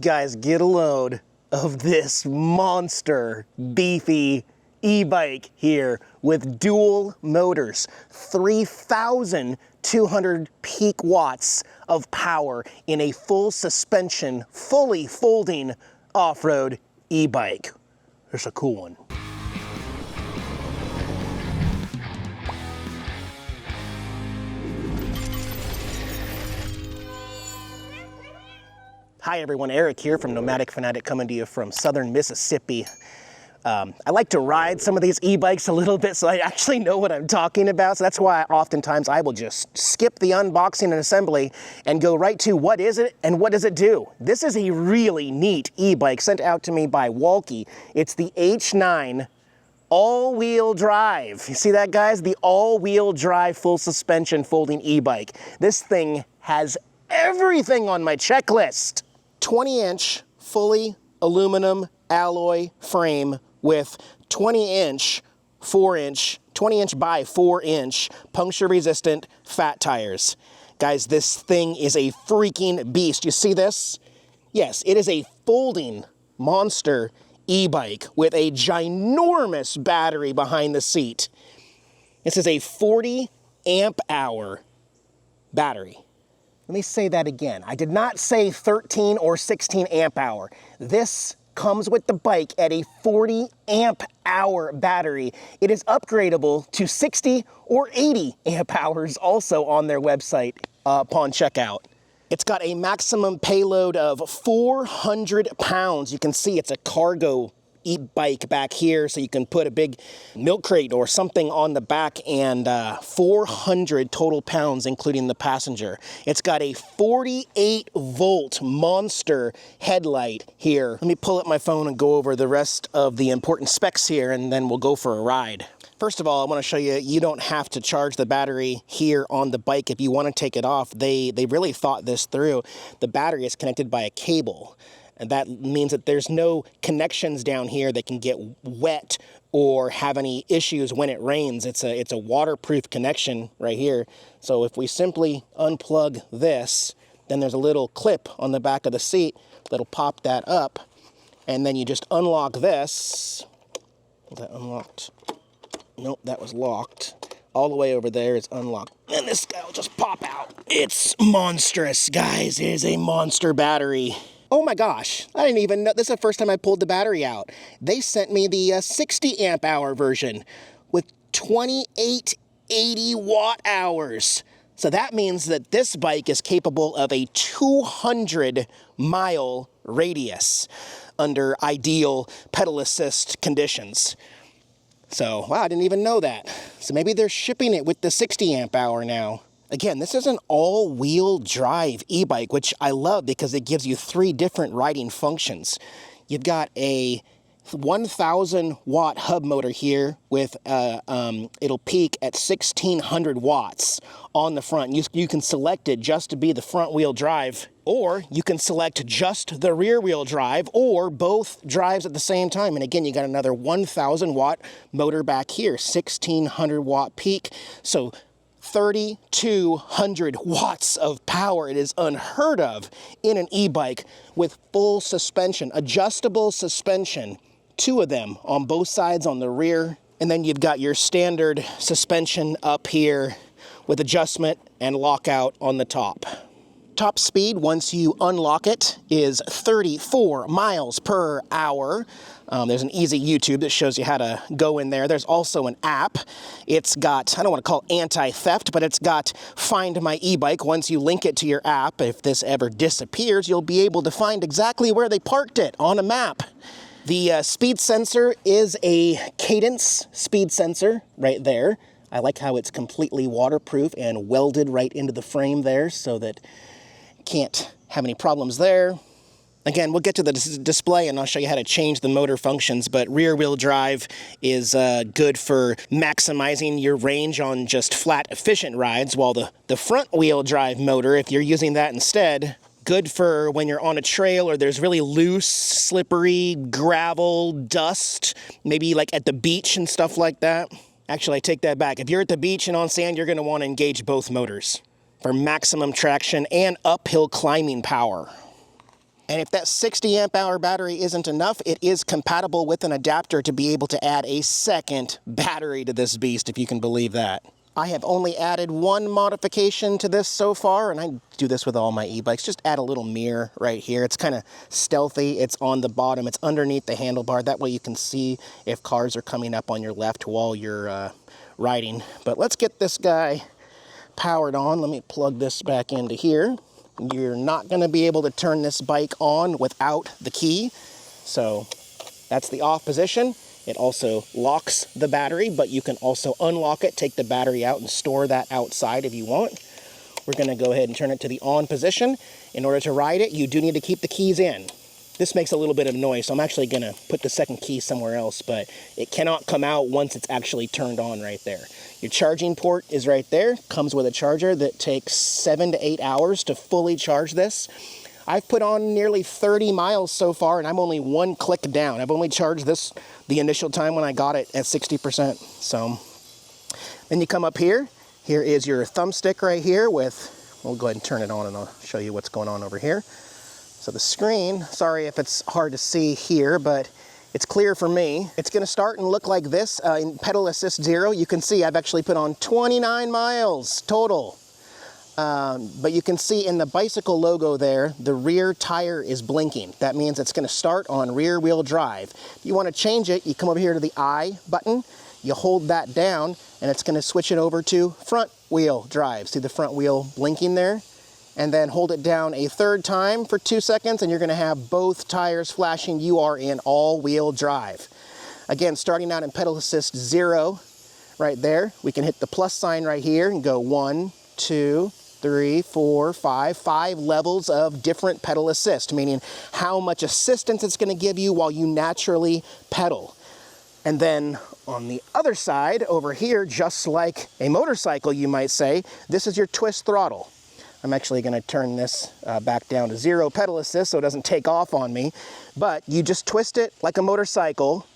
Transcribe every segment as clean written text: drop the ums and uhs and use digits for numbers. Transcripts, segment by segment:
Guys, get a load of this monster beefy e-bike here with dual motors, 3,200 peak watts of power in a full suspension, fully folding off-road e-bike. There's a cool one. Hi everyone, Eric here from Nomadic Fanatic coming to you from southern Mississippi. I like to ride some of these e-bikes a little bit so I actually know what I'm talking about. So that's why oftentimes I will just skip the unboxing and assembly and go right to what is it and what does it do. This is a really neat e-bike sent out to me by Wallke. It's the H9 all-wheel drive. You see that, guys? The all-wheel drive full suspension folding e-bike. This thing has everything on my checklist. 20-inch fully aluminum alloy frame with 20-inch by 4-inch puncture resistant fat tires. Guys, this thing is a freaking beast. You see this? Yes, it is a folding monster e-bike with a ginormous battery behind the seat. This is a 40 amp hour battery. Let me say that again. I did not say 13 or 16 amp hour. This comes with the bike at a 40 amp hour battery. It is upgradable to 60 or 80 amp hours also on their website upon checkout. It's got a maximum payload of 400 pounds. You can see it's a cargo e-bike back here, so you can put a big milk crate or something on the back, and 400 total pounds including the passenger. It's got a 48 volt monster headlight here. Let me pull up my phone and go over the rest of the important specs here, and then we'll go for a ride. First of all, I want to show you, you don't have to charge the battery here on the bike if you want to take it off. They really thought this through. The battery is connected by a cable. And that means that there's no connections down here that can get wet or have any issues when it rains. It's a waterproof connection right here. So if we simply unplug this, then there's a little clip on the back of the seat that'll pop that up. And then you just unlock this. Was that unlocked? Nope, that was locked. All the way over there is unlocked. And this guy will just pop out. It's monstrous, guys. It is a monster battery. Oh my gosh, I didn't even know, this is the first time I pulled the battery out. They sent me the 60 amp hour version with 2880 watt hours. So that means that this bike is capable of a 200 mile radius under ideal pedal assist conditions. So, wow, I didn't even know that. So maybe they're shipping it with the 60 amp hour now. Again, this is an all-wheel drive e-bike, which I love because it gives you 3 different riding functions. You've got a 1,000 watt hub motor here with, it'll peak at 1,600 watts on the front. You can select it just to be the front wheel drive, or you can select just the rear wheel drive, or both drives at the same time. And again, you got another 1,000 watt motor back here, 1,600 watt peak. So 3,200 watts of power. It is unheard of in an e-bike with full suspension, adjustable suspension, 2 of them on both sides on the rear. And then you've got your standard suspension up here with adjustment and lockout on the top. Top speed, once you unlock it, is 34 miles per hour. There's an easy YouTube that shows you how to go in there. There's also an app. It's got, I don't want to call it anti-theft, but it's got Find My e-bike. Once you link it to your app, if this ever disappears, you'll be able to find exactly where they parked it on a map. The speed sensor is a cadence speed sensor right there. I like how it's completely waterproof and welded right into the frame there so that can't have any problems there. Again, we'll get to the display and I'll show you how to change the motor functions, but rear wheel drive is good for maximizing your range on just flat efficient rides, while the front wheel drive motor, if you're using that instead, good for when you're on a trail or there's really loose, slippery gravel, dust, maybe like at the beach and stuff like that. Actually, I take that back. If you're at the beach and on sand, you're going to want to engage both motors for maximum traction and uphill climbing power. And if that 60 amp hour battery isn't enough, it is compatible with an adapter to be able to add a second battery to this beast, if you can believe that. I have only added one modification to this so far, and I do this with all my e-bikes. Just add a little mirror right here. It's kind of stealthy. It's on the bottom. It's underneath the handlebar. That way you can see if cars are coming up on your left while you're riding. But let's get this guy powered on. Let me plug this back into here. You're not going to be able to turn this bike on without the key. So that's the off position. It also locks the battery, but you can also unlock it, take the battery out, and store that outside if you want. We're going to go ahead and turn it to the on position. In order to ride it, you do need to keep the keys in. This makes a little bit of noise, so I'm actually going to put the second key somewhere else, but it cannot come out once it's actually turned on right there. Your charging port is right there. Comes with a charger that takes 7 to 8 hours to fully charge this. I've put on nearly 30 miles so far, and I'm only one click down. I've only charged this the initial time when I got it at 60%. So then you come up here. Here is your thumbstick right here with, we'll go ahead and turn it on and I'll show you what's going on over here. So the screen, sorry if it's hard to see here, but it's clear for me. It's gonna start and look like this. In pedal assist 0, you can see I've actually put on 29 miles total. But you can see in the bicycle logo there, the rear tire is blinking. That means it's going to start on rear wheel drive. If you want to change it, you come over here to the I button, you hold that down, and it's going to switch it over to front wheel drive. See the front wheel blinking there? And then hold it down a third time for 2 seconds, and you're going to have both tires flashing. You are in all-wheel drive. Again, starting out in pedal assist 0 right there, we can hit the plus sign right here and go 1, 2, 3, 4, 5 levels of different pedal assist, meaning how much assistance it's going to give you while you naturally pedal. And then on the other side over here, just like a motorcycle, you might say, this is your twist throttle. I'm actually going to turn this back down to 0 pedal assist so it doesn't take off on me. But you just twist it like a motorcycle,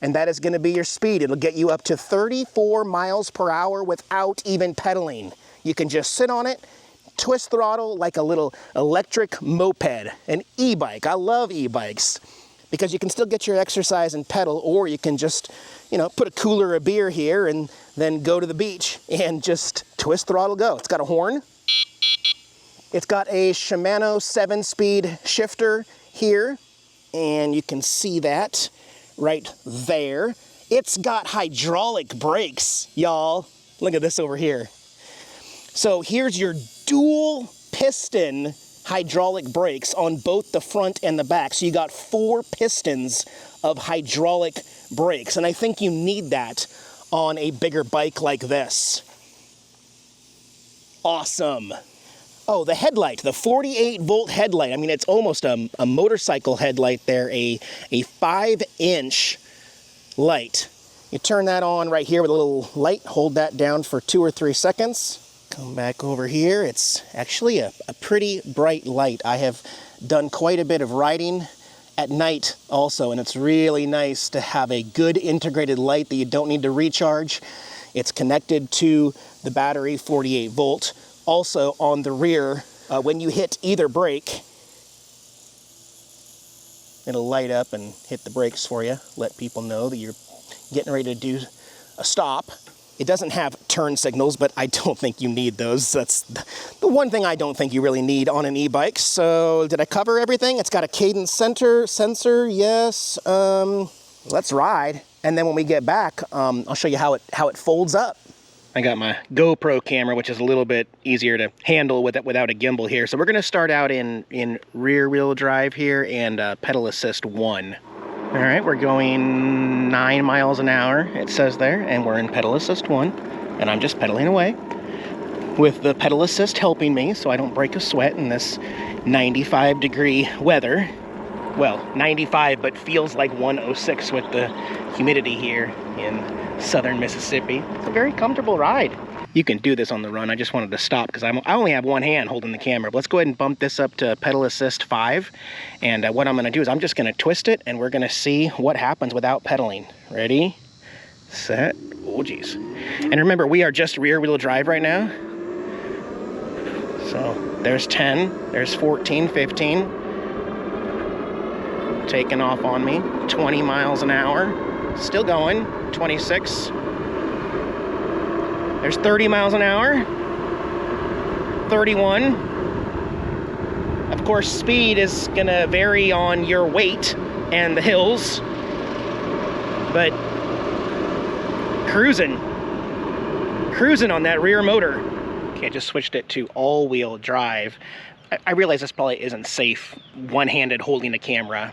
and that is going to be your speed. It'll get you up to 34 miles per hour without even pedaling. You can just sit on it, twist throttle like a little electric moped, an e-bike. I love e-bikes because you can still get your exercise and pedal, or you can just, you know, put a cooler of beer here and then go to the beach and just twist throttle go. It's got a horn. It's got a Shimano 7-speed shifter here, and you can see that right there. It's got hydraulic brakes, y'all. Look at this over here. So here's your dual piston hydraulic brakes on both the front and the back. So you got 4 pistons of hydraulic brakes. And I think you need that on a bigger bike like this. Awesome. Oh, the headlight, the 48-volt headlight. I mean, it's almost a motorcycle headlight there, a 5-inch light. You turn that on right here with a little light, hold that down for 2 or 3 seconds. Come back over here. It's actually a pretty bright light. I have done quite a bit of riding at night also, and it's really nice to have a good integrated light that you don't need to recharge. It's connected to the battery, 48 volt. Also on the rear, when you hit either brake, it'll light up and hit the brakes for you, let people know that you're getting ready to do a stop. It doesn't have turn signals, but I don't think you need those. That's the one thing I don't think you really need on an e-bike. So did I cover everything? It's got a cadence sensor, yes. Let's ride. And then when we get back, I'll show you how it folds up. I got my GoPro camera, which is a little bit easier to handle without a gimbal here. So we're gonna start out in rear wheel drive here and pedal assist 1. All right, we're going 9 miles an hour, it says there, and we're in pedal assist 1, and I'm just pedaling away with the pedal assist helping me so I don't break a sweat in this 95-degree weather. Well, 95, but feels like 106 with the humidity here in southern Mississippi. It's a very comfortable ride. You can do this on the run. I just wanted to stop because I only have one hand holding the camera. But let's go ahead and bump this up to pedal assist 5. And what I'm going to do is I'm just going to twist it, and we're going to see what happens without pedaling. Ready, set, oh geez. And remember, we are just rear wheel drive right now. So there's 10, there's 14, 15. taking off on me. 20 miles an hour. Still going. 26. There's 30 miles an hour. 31. Of course, speed is gonna vary on your weight and the hills, but cruising on that rear motor. Okay, I just switched it to all-wheel drive. I realize this probably isn't safe, one-handed holding the camera,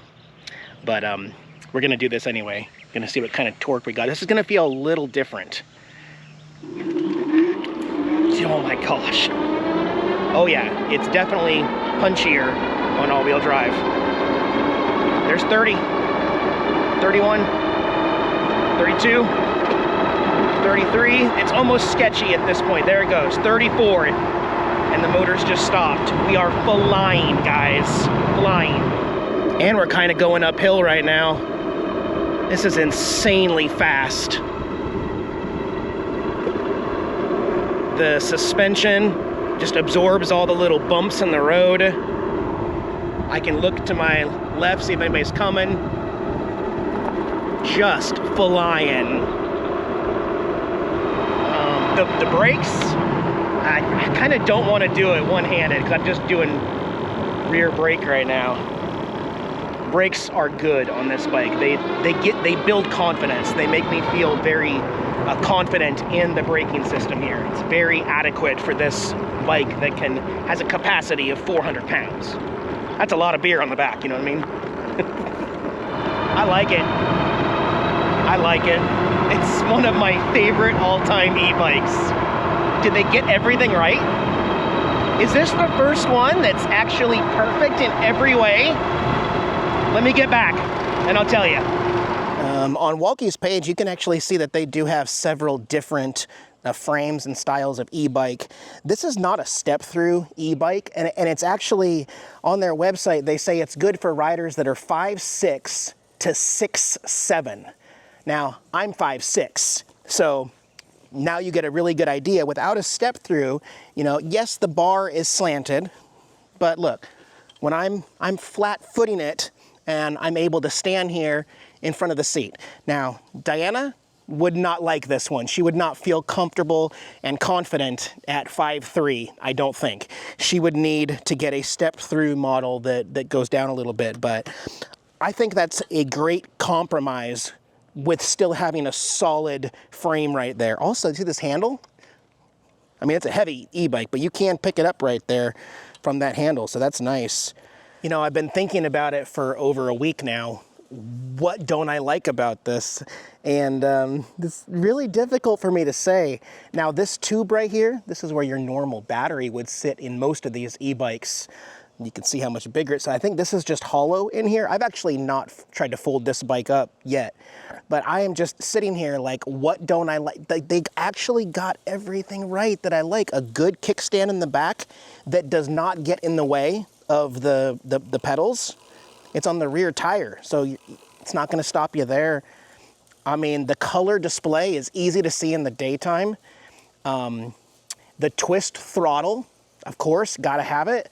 but we're gonna do this anyway. Gonna see what kind of torque we got. This is gonna feel a little different. Oh my gosh. Oh yeah, it's definitely punchier on all-wheel drive. There's 30, 31, 32, 33. It's almost sketchy at this point. There it goes, 34, and the motor's just stopped. We are flying, guys, flying. And we're kind of going uphill right now. This is insanely fast. The suspension just absorbs all the little bumps in the road. I can look to my left, see if anybody's coming. Just flying. The brakes, I kind of don't want to do it one-handed because I'm just doing rear brake right now. Brakes are good on this bike. They build confidence. They make me feel very confident in the braking system here. It's very adequate for this bike that has a capacity of 400 pounds. That's a lot of beer on the back, you know what I mean? I like it. I like it. It's one of my favorite all-time e-bikes. Did they get everything right? Is this the first one that's actually perfect in every way? Let me get back and I'll tell you. On Wallke's page, you can actually see that they do have several different frames and styles of e-bike. This is not a step-through e-bike, and it's actually, on their website, they say it's good for riders that are 5'6" to 6'7". Now, I'm 5'6", so now you get a really good idea. Without a step-through, you know, yes, the bar is slanted, but look, when I'm flat-footing it, and I'm able to stand here in front of the seat. Now, Diana would not like this one. She would not feel comfortable and confident at 5'3", I don't think. She would need to get a step-through model that goes down a little bit, but I think that's a great compromise with still having a solid frame right there. Also, see this handle? I mean, it's a heavy e-bike, but you can pick it up right there from that handle, so that's nice. You know, I've been thinking about it for over a week now. What don't I like about this? And it's really difficult for me to say. Now, this tube right here, this is where your normal battery would sit in most of these e-bikes. You can see how much bigger it is. So I think this is just hollow in here. I've actually not tried to fold this bike up yet, but I am just sitting here like, what don't I like? They actually got everything right that I like. A good kickstand in the back that does not get in the way of the pedals. It's on the rear tire, so it's not gonna stop you there. I mean, the color display is easy to see in the daytime. The twist throttle, of course, gotta have it.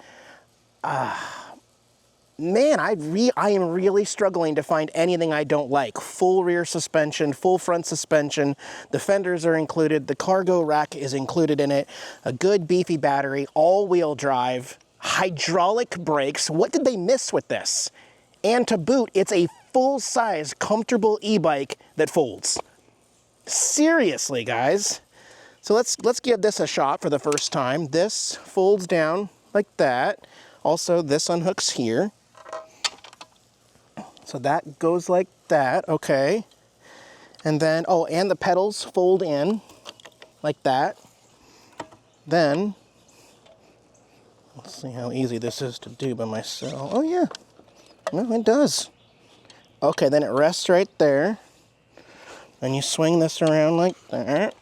Man, I am really struggling to find anything I don't like. Full rear suspension, full front suspension, the fenders are included, the cargo rack is included in it, a good beefy battery, all-wheel drive, hydraulic brakes. What did they miss with this? And to boot, it's a full-size, comfortable e-bike that folds. Seriously, guys. So let's give this a shot for the first time. This folds down like that. Also, this unhooks here. So that goes like that, okay. And then, oh, and the pedals fold in like that. Then, let's see how easy this is to do by myself. Oh yeah, no, it does. Okay, then it rests right there. Then you swing this around like that.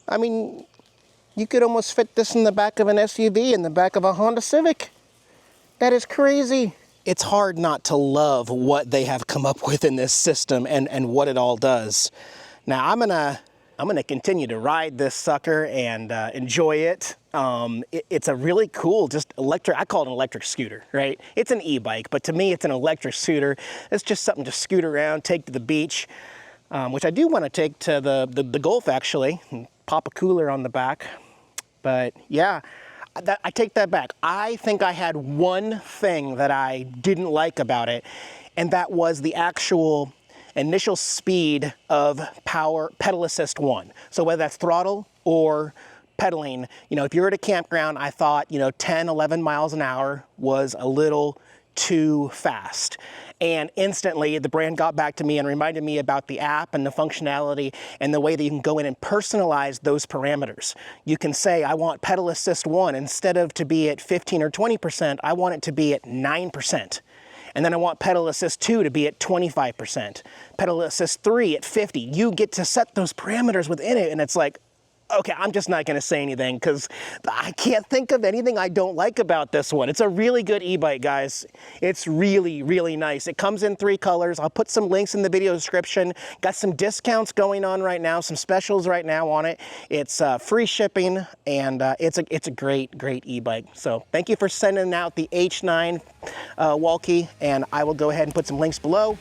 I mean, you could almost fit this in the back of an SUV, in the back of a Honda Civic. That is crazy. It's hard not to love what they have come up with in this system and what it all does. Now, I'm I'm gonna continue to ride this sucker and enjoy it. It's a really cool, just electric, I call it an electric scooter, right? It's an e-bike, but to me it's an electric scooter. It's just something to scoot around, take to the beach, which I do want to take to the Gulf actually, and pop a cooler on the back. But yeah, I take that back. I think I had one thing that I didn't like about it, and that was the actual initial speed of power pedal assist 1. So whether that's throttle or pedaling, you know, if you're at a campground, I thought, you know, 10, 11 miles an hour was a little too fast. And instantly the brand got back to me and reminded me about the app and the functionality and the way that you can go in and personalize those parameters. You can say, I want pedal assist 1, instead of to be at 15 or 20%, I want it to be at 9%. And then I want pedal assist 2 to be at 25%. Pedal assist 3 at 50. You get to set those parameters within it, and it's like, okay, I'm just not gonna say anything because I can't think of anything I don't like about this one. It's a really good e-bike, guys. It's really, really nice. It comes in 3 colors. I'll put some links in the video description. Got some discounts going on right now, some specials right now on it. It's free shipping, and it's a great, great e-bike. So thank you for sending out the H9 Wallke, and I will go ahead and put some links below,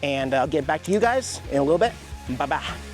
and I'll get back to you guys in a little bit. Bye-bye.